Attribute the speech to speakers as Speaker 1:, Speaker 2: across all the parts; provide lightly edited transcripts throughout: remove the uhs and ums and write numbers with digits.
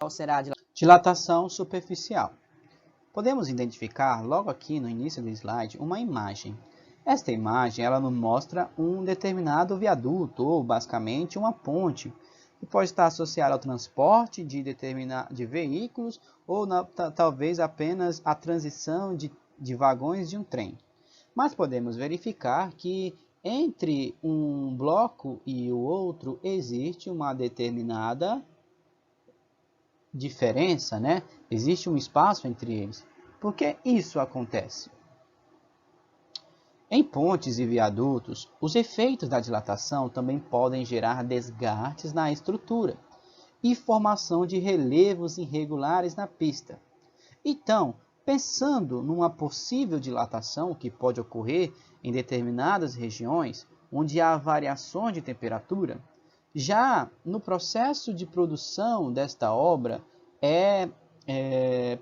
Speaker 1: Qual será a
Speaker 2: Dilatação superficial. Podemos identificar logo aqui no início do slide uma imagem. Esta imagem ela nos mostra um determinado viaduto ou basicamente uma ponte que pode estar associada ao transporte de veículos ou talvez apenas a transição de vagões de um trem. Mas podemos verificar que entre um bloco e o outro existe uma determinada diferença, né? Existe um espaço entre eles. Por que isso acontece? Em pontes e viadutos, os efeitos da dilatação também podem gerar desgastes na estrutura e formação de relevos irregulares na pista. Então, pensando numa possível dilatação que pode ocorrer em determinadas regiões onde há variações de temperatura, já no processo de produção desta obra é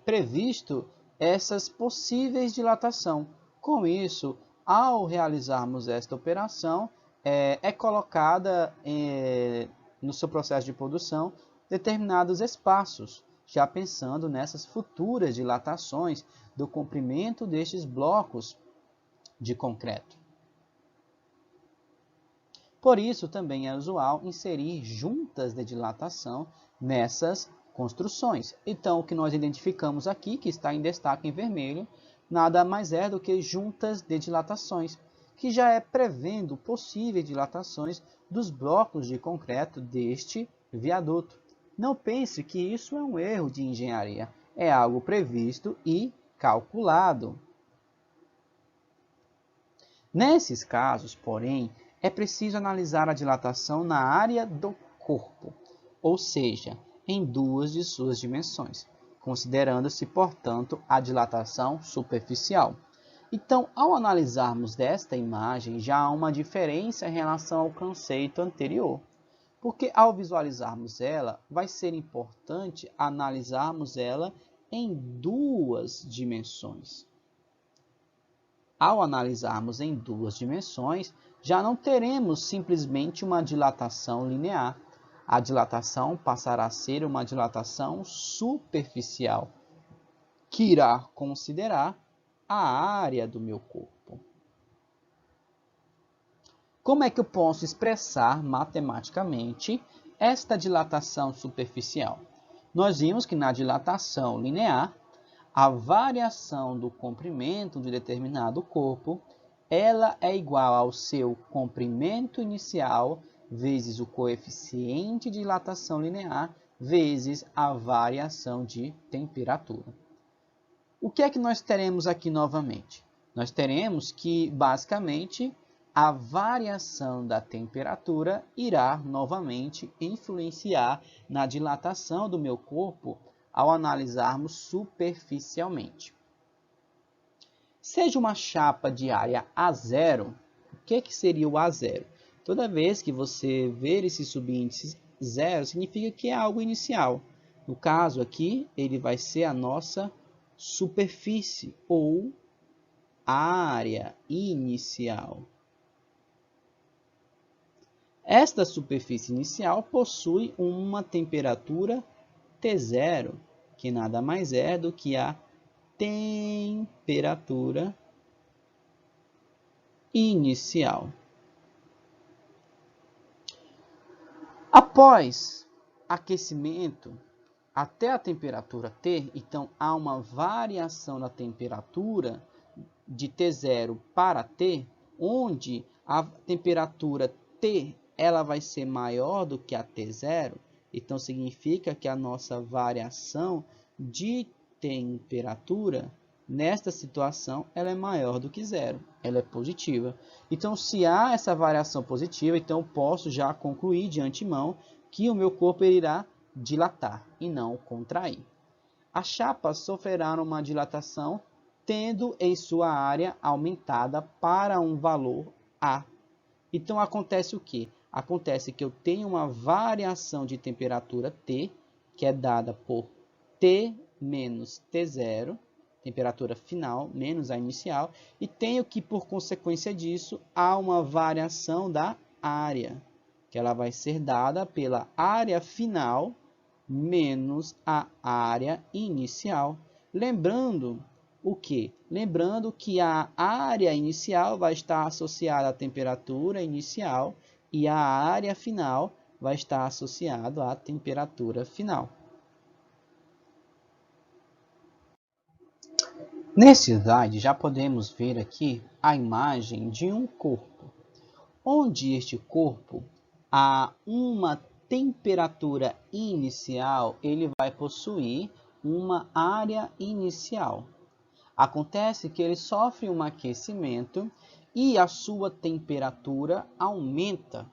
Speaker 2: previsto essas possíveis dilatação. Com isso, ao realizarmos esta operação, é colocada no seu processo de produção determinados espaços, já pensando nessas futuras dilatações do comprimento destes blocos de concreto. Por isso, também é usual inserir juntas de dilatação nessas construções. Então, o que nós identificamos aqui, que está em destaque em vermelho, nada mais é do que juntas de dilatações, que já é prevendo possíveis dilatações dos blocos de concreto deste viaduto. Não pense que isso é um erro de engenharia, é algo previsto e calculado. Nesses casos, porém, é preciso analisar a dilatação na área do corpo, ou seja, em duas de suas dimensões, considerando-se, portanto, a dilatação superficial. Então, ao analisarmos desta imagem, já há uma diferença em relação ao conceito anterior, porque ao visualizarmos ela, vai ser importante analisarmos ela em duas dimensões. Ao analisarmos em duas dimensões, já não teremos simplesmente uma dilatação linear. A dilatação passará a ser uma dilatação superficial, que irá considerar a área do meu corpo. Como é que eu posso expressar matematicamente esta dilatação superficial? Nós vimos que na dilatação linear, a variação do comprimento de determinado corpo, ela é igual ao seu comprimento inicial vezes o coeficiente de dilatação linear vezes a variação de temperatura. O que é que nós teremos aqui novamente? Nós teremos que, basicamente, a variação da temperatura irá novamente influenciar na dilatação do meu corpo ao analisarmos superficialmente. Seja uma chapa de área A0, o que seria o A0? Toda vez que você ver esse subíndice 0, significa que é algo inicial. No caso aqui, ele vai ser a nossa superfície ou área inicial. Esta superfície inicial possui uma temperatura T0, que nada mais é do que a temperatura inicial. Após aquecimento até a temperatura T, então há uma variação da temperatura de T0 para T, onde a temperatura T ela vai ser maior do que a T0, então significa que a nossa variação de temperatura, nesta situação, ela é maior do que zero, ela é positiva. Então, se há essa variação positiva, então eu posso já concluir de antemão que o meu corpo irá dilatar e não contrair. As chapas sofrerão uma dilatação tendo em sua área aumentada para um valor A. Então, acontece o quê? Acontece que eu tenho uma variação de temperatura T, que é dada por T menos T0, temperatura final menos a inicial, e tenho que, por consequência disso, há uma variação da área, que ela vai ser dada pela área final menos a área inicial. Lembrando o quê? Lembrando que a área inicial vai estar associada à temperatura inicial e a área final vai estar associada à temperatura final. Nesse slide já podemos ver aqui a imagem de um corpo, onde este corpo, a uma temperatura inicial, ele vai possuir uma área inicial. Acontece que ele sofre um aquecimento e a sua temperatura aumenta.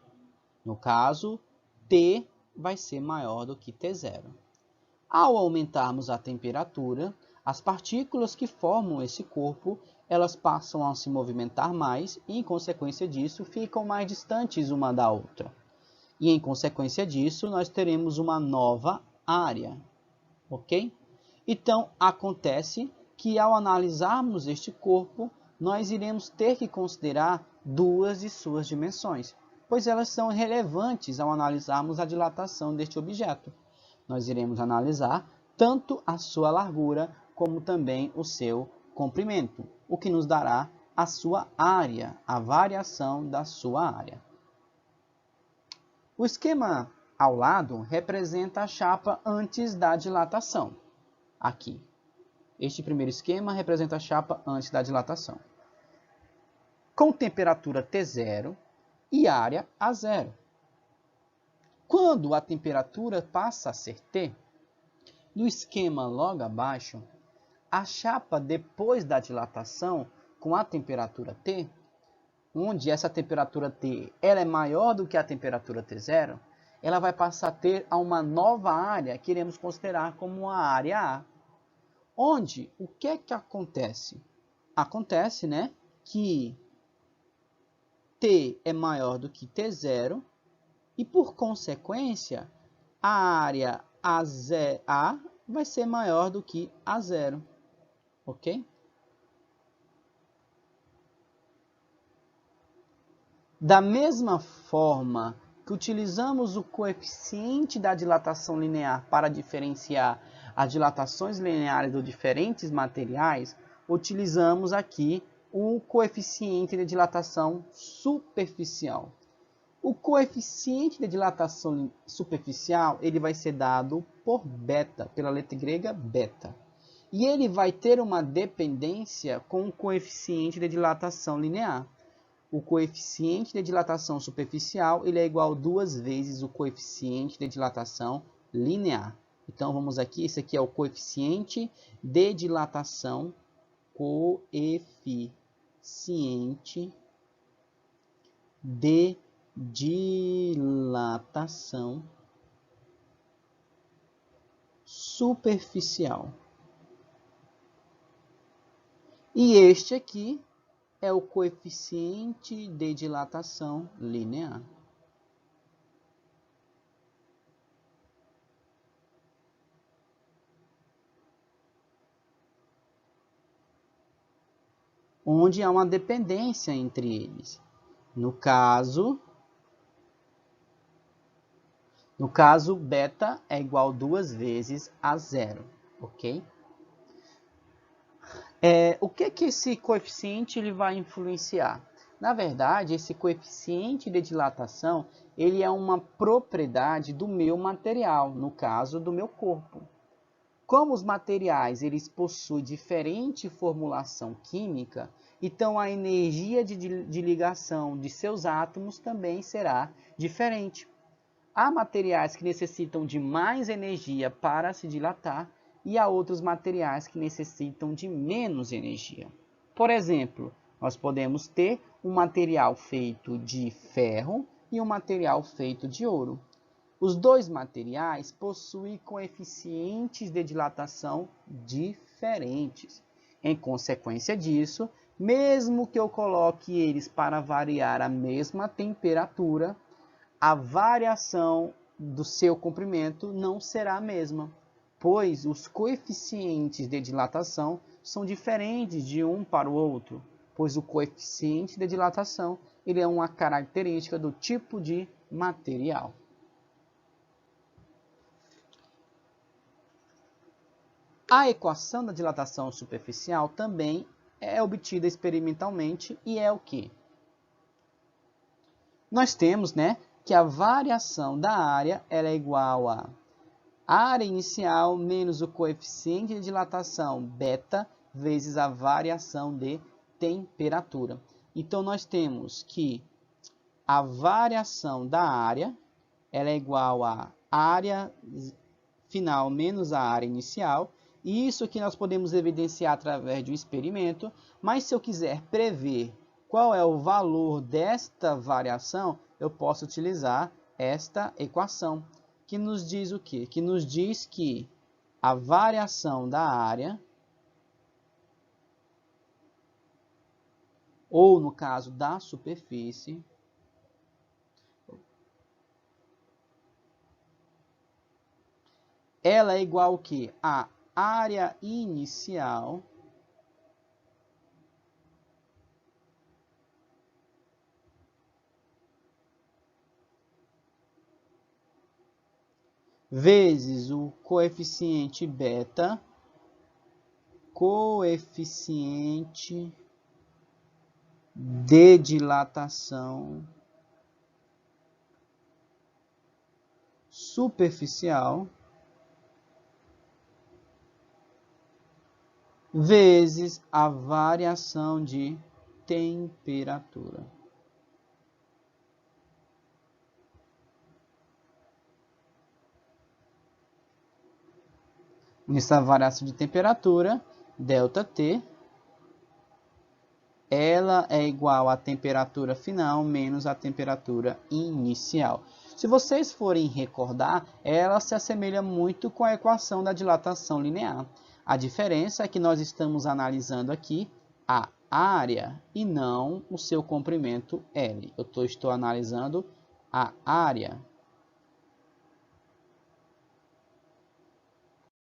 Speaker 2: No caso, T vai ser maior do que T0. Ao aumentarmos a temperatura, as partículas que formam esse corpo, elas passam a se movimentar mais e, em consequência disso, ficam mais distantes uma da outra. E, em consequência disso, nós teremos uma nova área, ok? Então, acontece que, ao analisarmos este corpo, nós iremos ter que considerar duas de suas dimensões, pois elas são relevantes ao analisarmos a dilatação deste objeto. Nós iremos analisar tanto a sua largura como também o seu comprimento, o que nos dará a sua área, a variação da sua área. O esquema ao lado representa a chapa antes da dilatação. Aqui. Este primeiro esquema representa a chapa antes da dilatação. Com temperatura T0 e área A0. Quando a temperatura passa a ser T, no esquema logo abaixo, a chapa depois da dilatação com a temperatura T, onde essa temperatura T ela é maior do que a temperatura T0, ela vai passar a ter uma nova área que iremos considerar como a área A. Onde o que é que acontece? Acontece, que T é maior do que T0 e, por consequência, a área A vai ser maior do que A0, ok? Da mesma forma que utilizamos o coeficiente da dilatação linear para diferenciar as dilatações lineares de diferentes materiais, utilizamos aqui o coeficiente de dilatação superficial. O coeficiente de dilatação superficial ele vai ser dado por beta, pela letra grega beta. E ele vai ter uma dependência com o coeficiente de dilatação linear. O coeficiente de dilatação superficial ele é igual a 2 vezes o coeficiente de dilatação linear. Então, vamos aqui, esse aqui é o coeficiente de dilatação, coeficiente de dilatação superficial. E este aqui é o coeficiente de dilatação linear. Onde há uma dependência entre eles. No caso, beta é igual a 2 vezes a 0, ok? O que esse coeficiente ele vai influenciar? Na verdade, esse coeficiente de dilatação ele é uma propriedade do meu material, no caso do meu corpo. Como os materiais eles possuem diferente formulação química, então a energia de ligação de seus átomos também será diferente. Há materiais que necessitam de mais energia para se dilatar e há outros materiais que necessitam de menos energia. Por exemplo, nós podemos ter um material feito de ferro e um material feito de ouro. Os dois materiais possuem coeficientes de dilatação diferentes. Em consequência disso, mesmo que eu coloque eles para variar a mesma temperatura, a variação do seu comprimento não será a mesma, pois os coeficientes de dilatação são diferentes de um para o outro, pois o coeficiente de dilatação ele é uma característica do tipo de material. A equação da dilatação superficial também é obtida experimentalmente e é o quê? Nós temos, né, que a variação da área ela é igual a área inicial menos o coeficiente de dilatação beta vezes a variação de temperatura. Então, nós temos que a variação da área ela é igual a área final menos a área inicial. E isso que nós podemos evidenciar através de um experimento. Mas se eu quiser prever qual é o valor desta variação, eu posso utilizar esta equação, que nos diz o quê? Que nos diz que a variação da área, ou no caso da superfície, ela é igual ao quê? A área inicial vezes o coeficiente beta, coeficiente de dilatação superficial, vezes a variação de temperatura. Nessa variação de temperatura, ΔT, ela é igual à temperatura final menos a temperatura inicial. Se vocês forem recordar, ela se assemelha muito com a equação da dilatação linear. A diferença é que nós estamos analisando aqui a área e não o seu comprimento L. Eu estou analisando a área.